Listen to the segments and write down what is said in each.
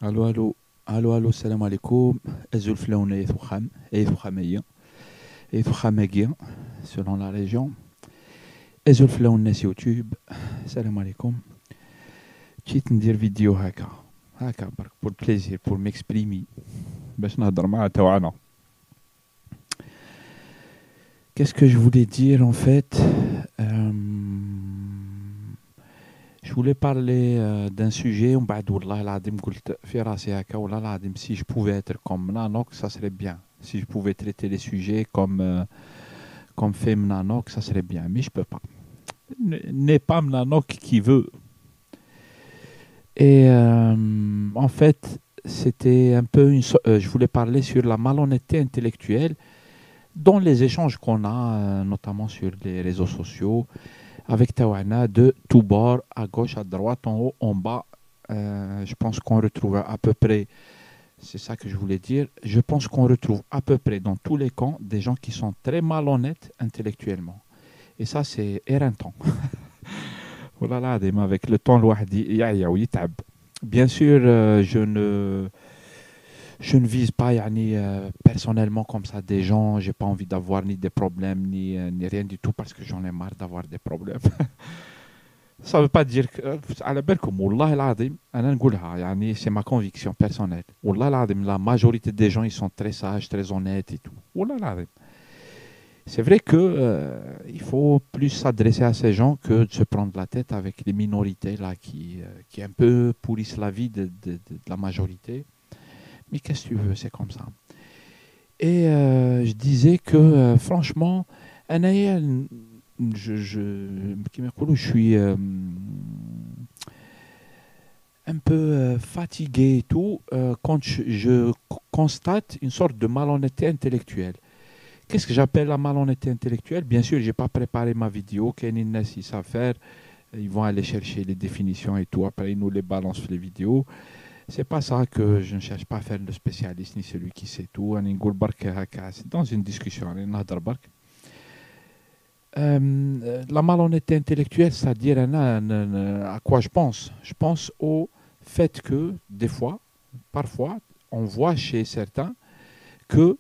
الو الو الو السلام عليكم. ازول فلون ايثوخام ايثوخامية ايثوخاماكية selon la région. ازول فلون ناس يوتيوب. السلام عليكم. جيت ندير فيديو هكا برك بور بليزير بور ميكسبريمي باش نهضر مع توعنا. Qu'est-ce que je voulais dire en fait? Je voulais parler d'un sujet. ومن والله العظيم قلت في راسي هكا والله العظيم si je pouvais être comme Nanook ça serait bien. Si je pouvais traiter les sujets comme fait Nanook ça serait bien. Mais je peux pas. N'est pas Nanook qui veut. Et en fait c'était un peu je voulais parler sur la malhonnêteté intellectuelle dans les échanges qu'on a notamment sur les réseaux sociaux avec Tawana de tous bords, à gauche, à droite, en haut, en bas. Je pense qu'on retrouve à peu près, c'est ça que je voulais dire, je pense qu'on retrouve à peu près dans tous les camps des gens qui sont très malhonnêtes intellectuellement. Et ça, c'est éreintant. Voilà, là, avec le temps, bien sûr, je ne vise pas personnellement comme ça des gens, j'ai pas envie d'avoir ni des problèmes ni rien du tout parce que j'en ai marre d'avoir des problèmes. Ça veut pas dire que على بالكم والله العظيم انا نقولها c'est ma conviction personnelle. والله العظيم la majorité des gens ils sont très sages, très honnêtes et tout. والله العظيم. C'est vrai que il faut plus s'adresser à ces gens que de se prendre la tête avec les minorités là qui un peu pourrissent la vie de la majorité. Mais qu'est-ce que tu veux, c'est comme ça. Et je disais que franchement, أنايا je suis un peu fatigué et tout quand je constate une sorte de malhonnêteté intellectuelle. Qu'est-ce que j'appelle la malhonnêteté intellectuelle? Bien sûr, je n'ai pas préparé ma vidéo. Ils savent faire. Ils vont aller chercher les définitions et tout. Après, ils nous les balancent sur les vidéos. C'est pas ça que je ne cherche pas à faire le spécialiste ni celui qui sait tout. C'est dans une discussion. La malhonnêteté intellectuelle, c'est-à-dire à quoi je pense? Je pense au fait que des fois, parfois, on voit chez certains que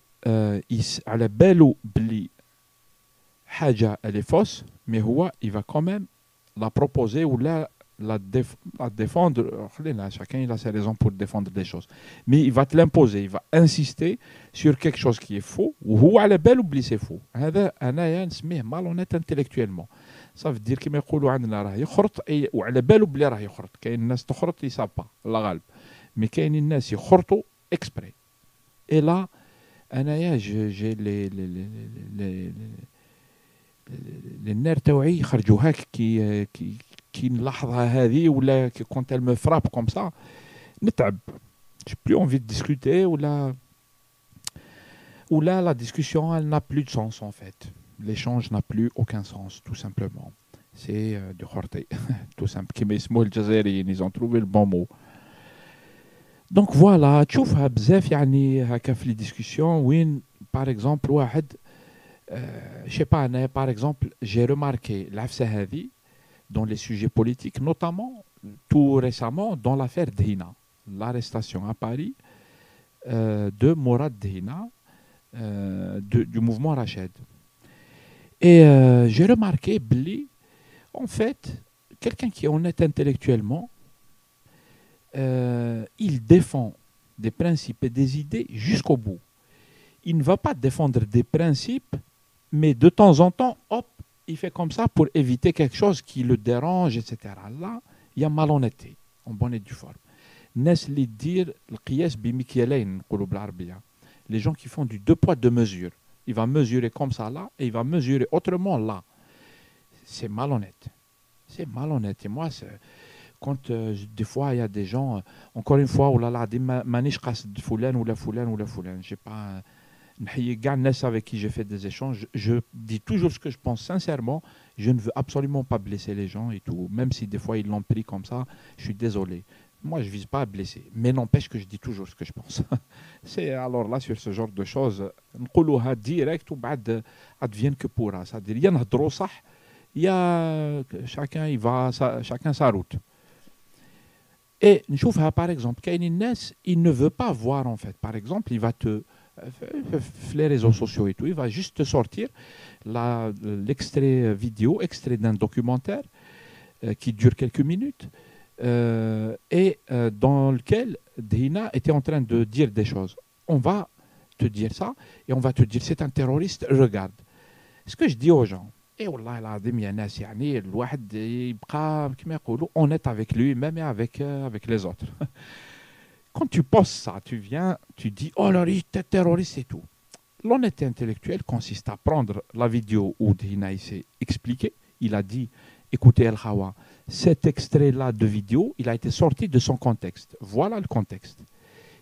على بالو بلي حاجة elle est fausse, mais il va quand même la proposer ou la défendre. Chacun il a ses raisons pour défendre des choses. Mais il va te l'imposer, il va insister sur quelque chose qui est faux, ou على بالو بلي c'est faux. هذا أنايا نسميه malhonnête intellectuellement. Ça veut dire كما يقولوا عندنا راه يخرط وعلى بالو بلي راه يخرط. كاين الناس تخرط يصابا الله غالب. Mais كاين الناس يخرطوا exprès. Et là أنايا j'ai les nerfs تاوعي يخرجوا هاك كي نلاحظها هذه ولا quand elle me frappe comme ça نتعب. J'ai plus envie de discuter ou là la discussion elle n'a plus de sens en fait. L'échange n'a plus aucun sens tout simplement. C'est du khorti tout simple. كما يسموه الجزائريين ils ont trouvé le bon mot. Donc voilà, تشوفها بزاف هكا في les discussions وين par exemple واحد je sais pas أنا par exemple j'ai remarqué العفسة هذه dans les sujets politiques, notamment tout récemment dans l'affaire Dhina, l'arrestation à Paris de Mourad Dhina du mouvement Rached. Et j'ai remarqué, Bli, en fait, quelqu'un qui est honnête intellectuellement, il défend des principes et des idées jusqu'au bout. Il ne va pas défendre des principes, mais de temps en temps, hop, il fait comme ça pour éviter quelque chose qui le dérange, etc. Là, il y a malhonnêteté, en bonne et due forme. الناس اللي تدير القياس بمكيالين نقولوا بالعربية. Les gens qui font du deux poids deux mesures. Il va mesurer comme ça là et il va mesurer autrement là. C'est malhonnête. C'est malhonnête. Et moi, quand des fois il y a des gens, encore une fois, oh là là, مانيش قاصد فلان ولا فلان ولا فلان. J'ai pas avec qui j'ai fait des échanges, je dis toujours ce que je pense sincèrement. Je ne veux absolument pas blesser les gens et tout. Même si des fois ils l'ont pris comme ça, je suis désolé. Moi, je ne vise pas à blesser. Mais n'empêche que je dis toujours ce que je pense. C'est alors là, sur ce genre de choses, نقولوها direct ou بعد advienne que pourra. C'est-à-dire, il y a نهضروا صح, il y a chacun sa route. Et نشوفها par exemple, كاينين الناس, il ne veut pas voir en fait. Par exemple, il va te les réseaux sociaux et tout, il va juste te sortir l'extrait vidéo, extrait d'un documentaire qui dure quelques minutes dans lequel Dina était en train de dire des choses. On va te dire ça et on va te dire c'est un terroriste, regarde. Ce que je dis aux gens, et والله العظيم يا ناس يعني الواحد يبقى كما يقولوا honnête avec lui même avec les autres. Quand tu postes ça, tu viens, tu dis oh là là, t'es terroriste et tout. L'honnêteté intellectuelle consiste à prendre la vidéo où Dina s'est expliqué. Il a dit écoutez El Khawa, cet extrait-là de vidéo, il a été sorti de son contexte. Voilà le contexte.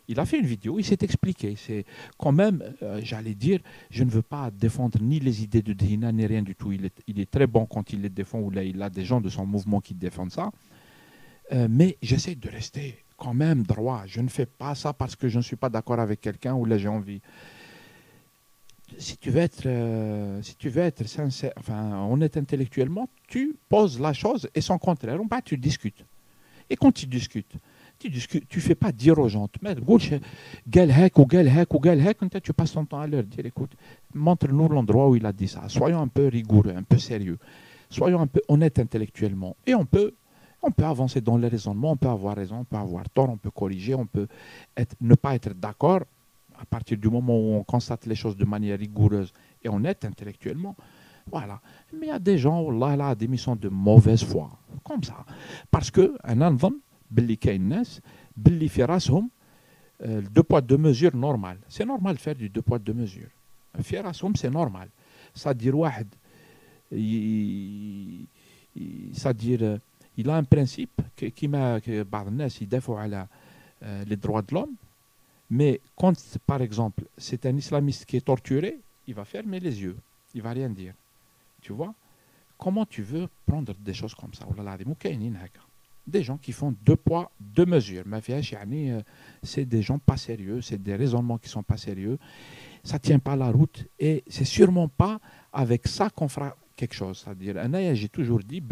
Il a fait une vidéo, il s'est expliqué. C'est quand même, j'allais dire, je ne veux pas défendre ni les idées de Dina, ni rien du tout. Il est très bon quand il les défend, ou là, il a des gens de son mouvement qui défendent ça. Mais j'essaie de rester quand même droit. Je ne fais pas ça parce que je ne suis pas d'accord avec quelqu'un ou là j'ai envie. Si tu veux être sincère, enfin, honnête intellectuellement, tu poses la chose et son contraire. Bah, tu discutes. Et quand tu discutes, tu fais pas dire aux gens, tu passes ton temps à leur dire, écoute, montre-nous l'endroit où il a dit ça. Soyons un peu rigoureux, un peu sérieux. Soyons un peu honnêtes intellectuellement. Et on peut avancer dans les raisonnements, on peut avoir raison, on peut avoir tort, on peut corriger, on peut ne pas être d'accord. À partir du moment où on constate les choses de manière rigoureuse et honnête intellectuellement, voilà. Mais il y a des gens, والله العظيم, ils sont de mauvaise foi, comme ça. Parce que, أنا نظن باللي كاين ناس باللي في راسهم deux poids deux mesures normal. C'est normal de faire du deux poids deux mesures. في راسهم c'est normal. C'est-à-dire واحد c'est-à-dire il a un principe كيما بعض الناس يدافعوا على les droits de l'homme. Mais quand, par exemple, c'est un islamiste qui est torturé, il va fermer les yeux. Il ne va rien dire. Tu vois? Comment tu veux prendre des choses comme ça? Des gens qui font deux poids, deux mesures. C'est des gens pas sérieux, c'est des raisonnements qui ne sont pas sérieux. Ça ne tient pas la route et c'est sûrement pas avec ça qu'on fera quelque chose. C'est-à-dire, j'ai toujours dit,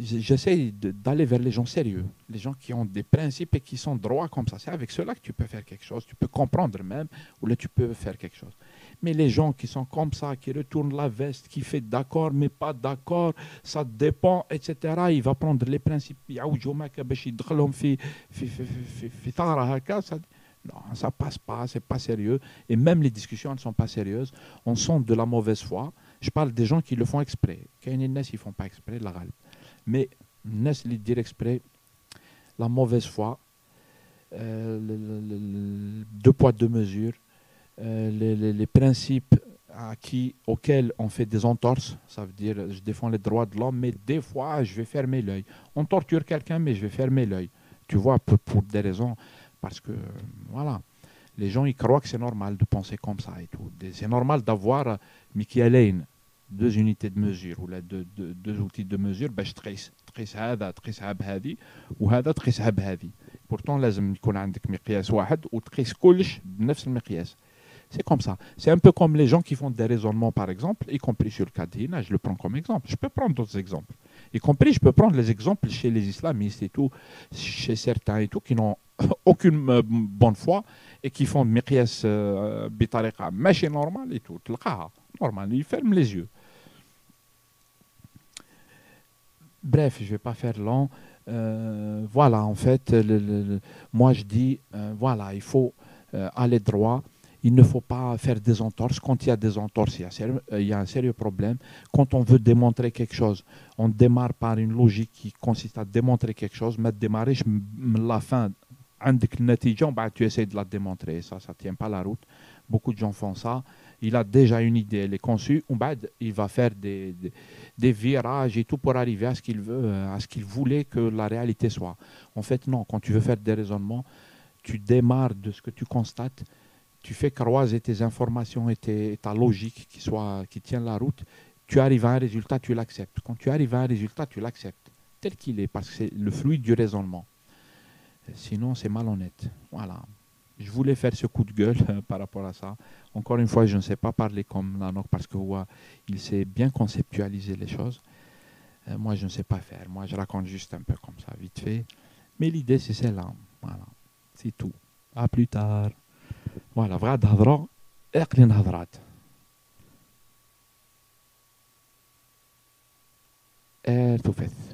j'essaie d'aller vers les gens sérieux, les gens qui ont des principes et qui sont droits comme ça. C'est avec cela que tu peux faire quelque chose, tu peux comprendre même, ou là tu peux faire quelque chose. Mais les gens qui sont comme ça, qui retournent la veste, qui fait d'accord mais pas d'accord, ça dépend, etc. Il va prendre les principes, non, ça passe pas, c'est pas sérieux. Et même les discussions ne sont pas sérieuses. On sent de la mauvaise foi. Je parle des gens qui le font exprès. Quand ils ne font pas exprès, la galbe. Mais laisse les dire exprès, la mauvaise foi, deux poids, deux mesures, les principes auxquels on fait des entorses, ça veut dire je défends les droits de l'homme, mais des fois je vais fermer l'œil. On torture quelqu'un, mais je vais fermer l'œil. Tu vois, pour des raisons, parce que voilà, les gens ils croient que c'est normal de penser comme ça et tout. C'est normal d'avoir Mikialein, deux unités de mesure ou deux outils de mesure باش تقيس هذا تقيسها بهذه وهذا تقيسها بهذه. Pourtant لازم يكون عندك مقياس واحد وتقيس كلش بنفس المقياس. C'est comme ça. C'est un peu comme les gens qui font des raisonnements, par exemple, y compris sur le cas d'Hina, je le prends comme exemple. Je peux prendre d'autres exemples. Y compris, je peux prendre les exemples chez les islamistes et tout, chez certains et tout, qui n'ont aucune bonne foi et qui font miqyas bitariqa ماشي normal et tout. تلقاها normal, ils ferment les yeux. Bref, je ne vais pas faire long. Voilà, en fait, moi je dis, voilà, il faut aller droit. Il ne faut pas faire des entorses. Quand il y a des entorses, il y a un sérieux problème. Quand on veut démontrer quelque chose, on démarre par une logique qui consiste à démontrer quelque chose. Mais démarrer, la fin, tu essaies de la démontrer. Ça ne tient pas la route. Beaucoup de gens font ça. Il a déjà une idée, elle est conçue. Il va faire des virages et tout pour arriver à ce qu'il veut, à ce qu'il voulait que la réalité soit. En fait, non. Quand tu veux faire des raisonnements, tu démarres de ce que tu constates. Tu fais croiser tes informations et ta logique qui tient la route, tu arrives à un résultat, tu l'acceptes. Quand tu arrives à un résultat, tu l'acceptes tel qu'il est, parce que c'est le fruit du raisonnement. Sinon, c'est malhonnête. Voilà. Je voulais faire ce coup de gueule par rapport à ça. Encore une fois, je ne sais pas parler comme Lanok parce qu'il sait bien conceptualiser les choses. Moi, je ne sais pas faire. Moi, je raconte juste un peu comme ça, vite fait. Mais l'idée, c'est celle-là. Voilà. C'est tout. À plus tard. Voilà, vrai هضرة اقلن هضرات. تفث.